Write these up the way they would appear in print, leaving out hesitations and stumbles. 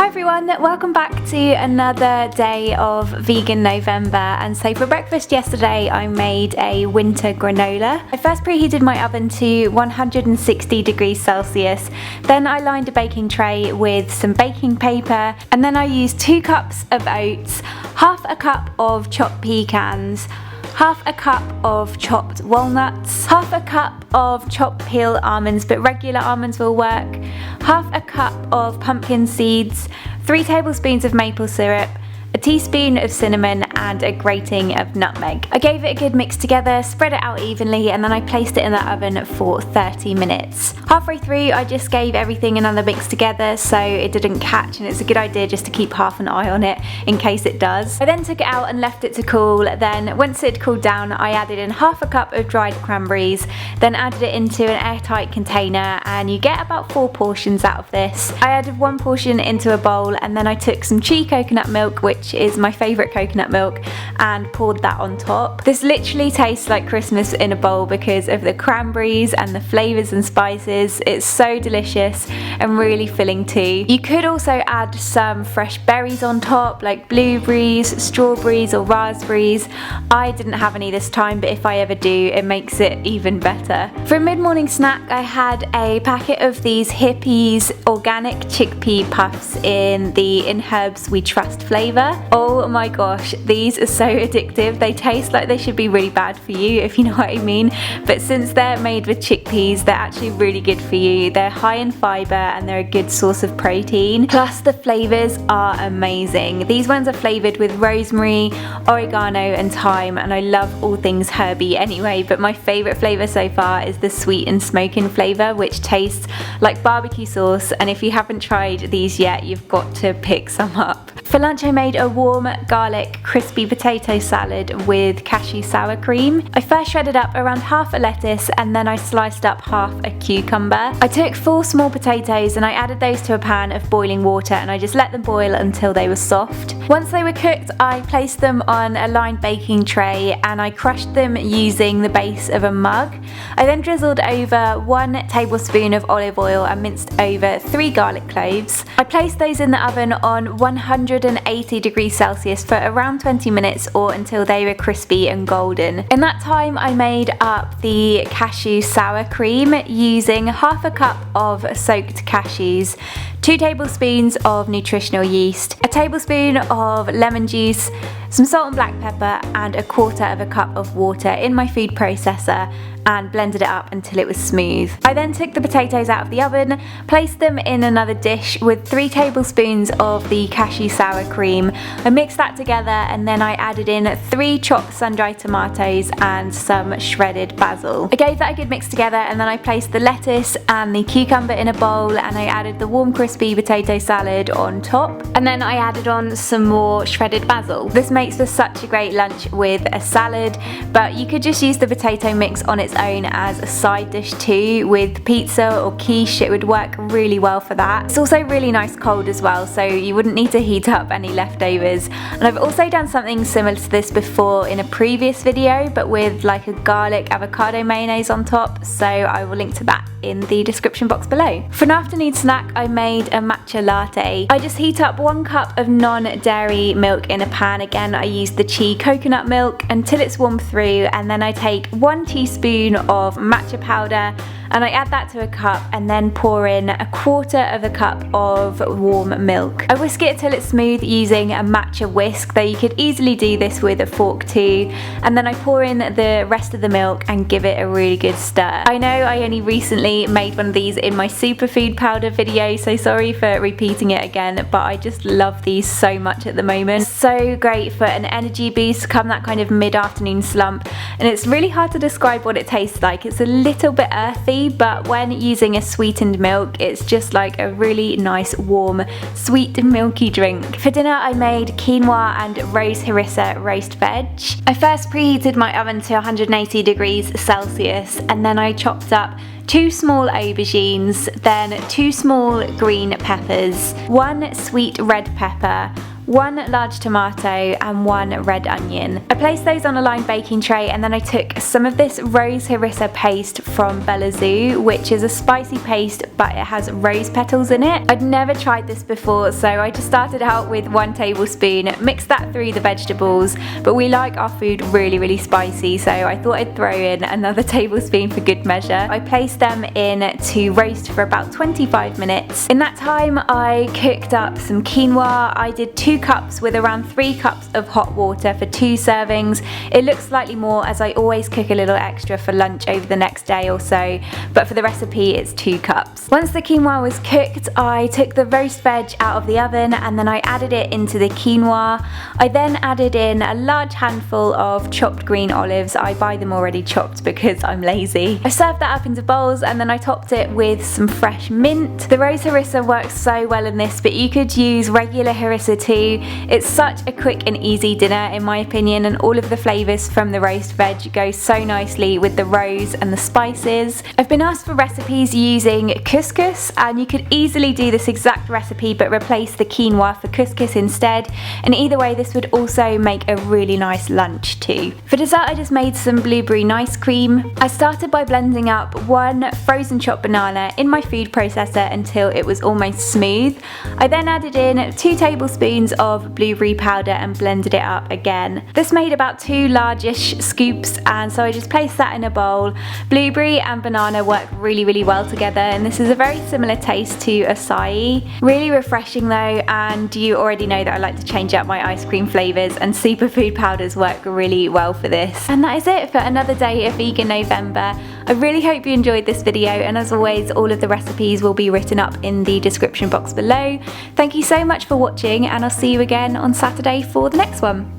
Hi everyone, welcome back to another day of Vegan November. And so for breakfast yesterday I made a winter granola. I first preheated my oven to 160 degrees Celsius, then I lined a baking tray with some baking paper, and then I used 2 cups of oats, half a cup of chopped pecans, half a cup of chopped walnuts, half a cup of chopped peel almonds, but regular almonds will work, half a cup of pumpkin seeds, 3 tablespoons of maple syrup, a teaspoon of cinnamon, and a grating of nutmeg. I gave it a good mix together, spread it out evenly, and then I placed it in the oven for 30 minutes. Halfway through I just gave everything another mix together so it didn't catch, and it's a good idea just to keep half an eye on it in case it does. I then took it out and left it to cool. Then once it cooled down I added in half a cup of dried cranberries, then added it into an airtight container, and you get about 4 portions out of this. I added 1 portion into a bowl, and then I took some cheap coconut milk, which is my favourite coconut milk, and poured that on top. This literally tastes like Christmas in a bowl because of the cranberries and the flavours and spices. It's so delicious and really filling too. You could also add some fresh berries on top, like blueberries, strawberries or raspberries. I didn't have any this time, but if I ever do, it makes it even better. For a mid-morning snack I had a packet of these Hippie's organic chickpea puffs in the In Herbs We Trust flavour. Oh my gosh, these are so addictive. They taste like they should be really bad for you, if you know what I mean, but since they're made with chickpeas they're actually really good for you. They're high in fibre and they're a good source of protein, plus the flavours are amazing. These ones are flavoured with rosemary, oregano and thyme, and I love all things herby anyway, but my favourite flavour so far is the sweet and smoking flavour, which tastes like barbecue sauce, and if you haven't tried these yet you've got to pick some up. For lunch I made a warm garlic crispy potato salad with cashew sour cream. I first shredded up around half a lettuce, and then I sliced up half a cucumber. I took 4 small potatoes and I added those to a pan of boiling water, and I just let them boil until they were soft. Once they were cooked I placed them on a lined baking tray and I crushed them using the base of a mug. I then drizzled over 1 tablespoon of olive oil and minced over 3 garlic cloves. I placed those in the oven on 180 degrees Celsius for around 20 minutes or until they were crispy and golden. In that time I made up the cashew sour cream using half a cup of soaked cashews, 2 tablespoons of nutritional yeast, a tablespoon of lemon juice, some salt and black pepper, and 1/4 cup of water in my food processor, and blended it up until it was smooth. I then took the potatoes out of the oven, placed them in another dish with 3 tablespoons of the cashew sour cream. I mixed that together, and then I added in 3 chopped sun-dried tomatoes and some shredded basil. I gave that a good mix together, and then I placed the lettuce and the cucumber in a bowl, and I added the warm crispy potato salad on top, and then I added on some more shredded basil. This makes for such a great lunch with a salad, but you could just use the potato mix on its own as a side dish too. With pizza or quiche it would work really well for that. It's also really nice cold as well, so you wouldn't need to heat up any leftovers. And I've also done something similar to this before in a previous video, but with like a garlic avocado mayonnaise on top, so I will link to that in the description box below. For an afternoon snack I made a matcha latte. I just heat up 1 cup of non-dairy milk in a pan. Again I use the Chi coconut milk until it's warmed through, and then I take 1 teaspoon of matcha powder and I add that to a cup, and then pour in 1/4 cup of warm milk. I whisk it till it's smooth using a matcha whisk, though you could easily do this with a fork too, and then I pour in the rest of the milk and give it a really good stir. I know I only recently made one of these in my superfood powder video, so sorry for repeating it again, but I just love these so much at the moment. So great for an energy boost come that kind of mid-afternoon slump, and it's really hard to describe what it tastes like. It's a little bit earthy, but when using a sweetened milk it's just like a really nice warm sweet milky drink. For dinner I made quinoa and rose harissa roast veg. I first preheated my oven to 180 degrees Celsius, and then I chopped up 2 small aubergines, then 2 small green peppers, 1 sweet red pepper, 1 large tomato and 1 red onion. I placed those on a lined baking tray, and then I took some of this rose harissa paste from Bella Zoo, which is a spicy paste but it has rose petals in it. I'd never tried this before, so I just started out with 1 tablespoon, mixed that through the vegetables, but we like our food really spicy, so I thought I'd throw in another tablespoon for good measure. I placed them in to roast for about 25 minutes. In that time I cooked up some quinoa. I did 2 cups with around 3 cups of hot water for 2 servings. It looks slightly more as I always cook a little extra for lunch over the next day or so, but for the recipe it's 2 cups. Once the quinoa was cooked, I took the roast veg out of the oven and then I added it into the quinoa. I then added in a large handful of chopped green olives. I buy them already chopped because I'm lazy. I served that up into bowls and then I topped it with some fresh mint. The rose harissa works so well in this, but you could use regular harissa too. It's such a quick and easy dinner in my opinion, and all of the flavours from the roast veg go so nicely with the rose and the spices. I've been asked for recipes using couscous, and you could easily do this exact recipe but replace the quinoa for couscous instead, and either way this would also make a really nice lunch too. For dessert I just made some blueberry ice cream. I started by blending up 1 frozen chopped banana in my food processor until it was almost smooth. I then added in 2 tablespoons of blueberry powder and blended it up again. This made about 2 largish scoops, and so I just placed that in a bowl. Blueberry and banana work really well together, and this is a very similar taste to acai. Really refreshing though, and you already know that I like to change up my ice cream flavours, and superfood powders work really well for this. And that is it for another day of Vegan November. I really hope you enjoyed this video, and as always all of the recipes will be written up in the description box below. Thank you so much for watching, and I'll see you again on Saturday for the next one.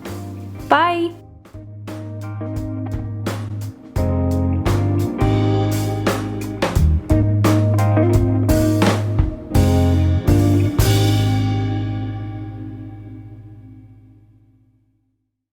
Bye!